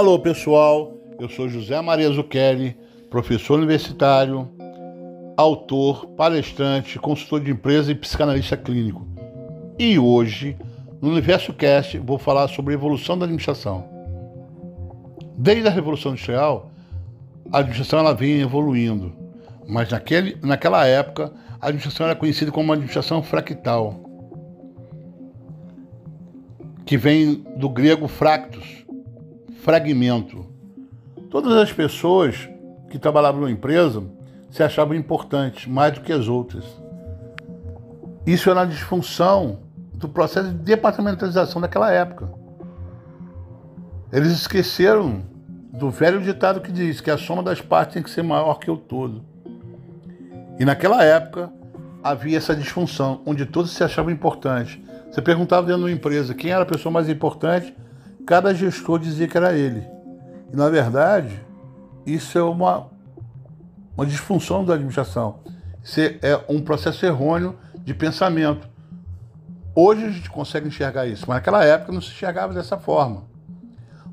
Alô pessoal, eu sou José Maria Zucchelli, professor universitário, autor, palestrante, consultor de empresa e psicanalista clínico. E hoje, no Universo Cast, vou falar sobre a evolução da administração. Desde a Revolução Industrial, a administração ela vem evoluindo, mas naquela época a administração era conhecida como uma administração fractal, que vem do grego fractus, fragmento. Todas as pessoas que trabalhavam na empresa se achavam importantes mais do que as outras. Isso era uma disfunção do processo de departamentalização daquela época. Eles esqueceram do velho ditado que diz que a soma das partes tem que ser maior que o todo. E naquela época havia essa disfunção, onde todos se achavam importantes. Você perguntava dentro de uma empresa quem era a pessoa mais importante, cada gestor dizia que era ele. E, na verdade, isso é uma disfunção da administração. Isso é um processo errôneo de pensamento. Hoje a gente consegue enxergar isso, mas naquela época não se enxergava dessa forma.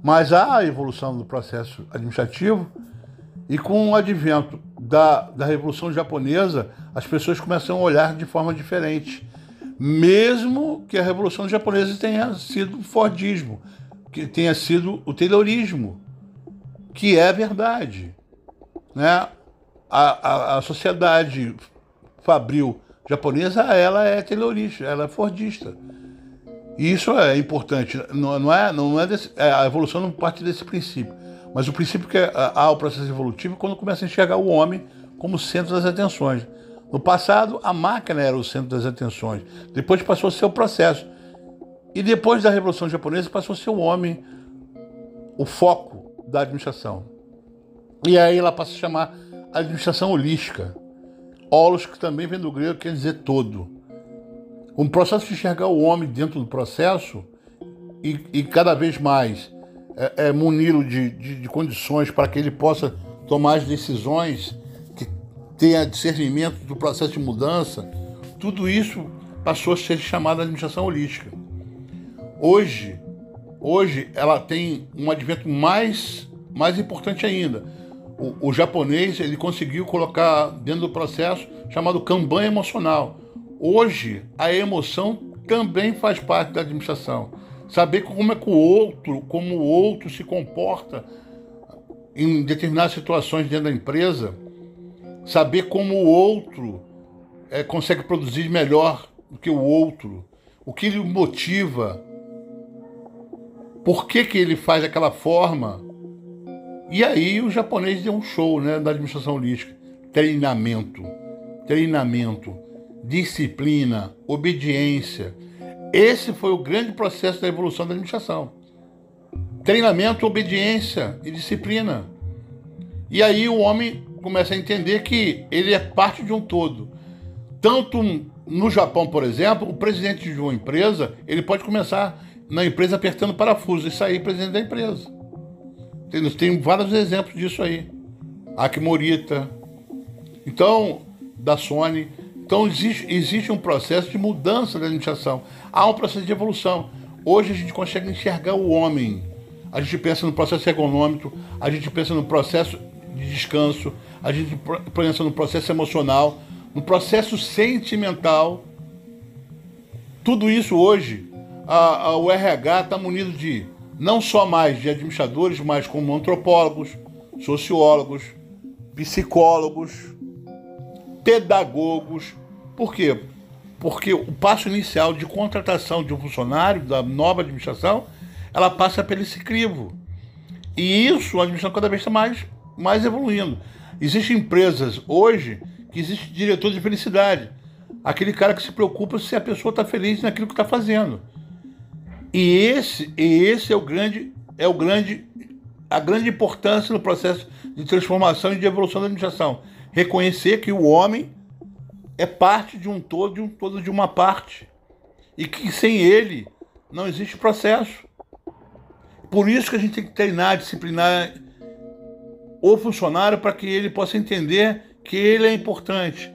Mas há a evolução do processo administrativo e com o advento da Revolução Japonesa, as pessoas começam a olhar de forma diferente. Mesmo que a Revolução Japonesa tenha sido o Fordismo, que tenha sido o Taylorismo, que é verdade, né? A sociedade fabril japonesa, ela é taylorista, ela é fordista. E isso é importante. A evolução não parte desse princípio, mas o princípio que há o processo evolutivo quando começa a enxergar o homem como centro das atenções. No passado, a máquina era o centro das atenções. Depois passou a ser o processo. E depois da Revolução Japonesa passou a ser o homem o foco da administração. E aí ela passa a chamar administração holística. Holos, que também vem do grego, quer dizer todo. Um processo de enxergar o homem dentro do processo e cada vez mais muni-lo de condições para que ele possa tomar as decisões, que tenha discernimento do processo de mudança, tudo isso passou a ser chamado de administração holística. Hoje ela tem um advento mais importante ainda. O japonês ele conseguiu colocar dentro do processo chamado Kanban emocional. Hoje a emoção também faz parte da administração. Saber como o outro se comporta em determinadas situações dentro da empresa, saber como o outro consegue produzir melhor do que o outro, o que lhe motiva, por que ele faz daquela forma. E aí o japonês deu um show, né, da administração holística. Treinamento, disciplina, obediência. Esse foi o grande processo da evolução da administração. Treinamento, obediência e disciplina. E aí o homem começa a entender que ele é parte de um todo. Tanto no Japão, por exemplo, o presidente de uma empresa, ele pode começar na empresa apertando parafuso e sair presidente da empresa. Tem vários exemplos disso aí. Aki Morita, então, da Sony. Então, existe um processo de mudança da administração. Há um processo de evolução. Hoje a gente consegue enxergar o homem. A gente pensa no processo ergonômico, a gente pensa no processo de descanso, a gente pensa no processo emocional, no processo sentimental. Tudo isso hoje, o RH está munido de não só mais de administradores, mas como antropólogos, sociólogos, psicólogos, pedagogos. Por quê? Porque o passo inicial de contratação de um funcionário da nova administração, ela passa pelo esse crivo. E isso a administração cada vez está mais evoluindo. Existem empresas hoje que existe diretor de felicidade. Aquele cara que se preocupa se a pessoa está feliz naquilo que está fazendo. E esse a grande importância no processo de transformação e de evolução da administração. Reconhecer que o homem é parte de um todo de uma parte. E que sem ele não existe processo. Por isso que a gente tem que treinar, disciplinar o funcionário para que ele possa entender que ele é importante.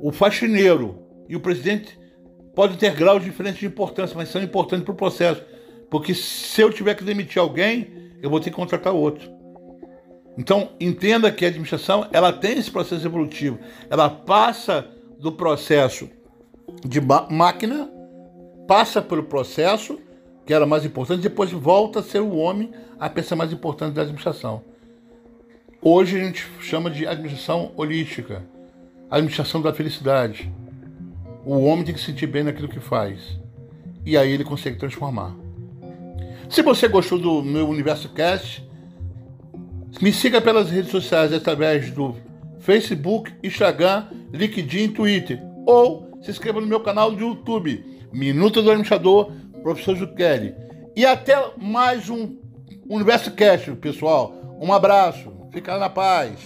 O faxineiro e o presidente podem ter graus diferentes de importância, mas são importantes para o processo. Porque se eu tiver que demitir alguém, eu vou ter que contratar outro. Então, entenda que a administração, ela tem esse processo evolutivo. Ela passa do processo de máquina, passa pelo processo, que era mais importante, depois volta a ser o homem, a peça mais importante da administração. Hoje a gente chama de administração holística, administração da felicidade. O homem tem que se sentir bem naquilo que faz. E aí ele consegue transformar. Se você gostou do meu Universo Cast, me siga pelas redes sociais através do Facebook, Instagram, LinkedIn, Twitter. Ou se inscreva no meu canal do YouTube, Minuto do Administrador, Professor Zucchelli. E até mais um Universo Cast, pessoal. Um abraço. Fica na paz.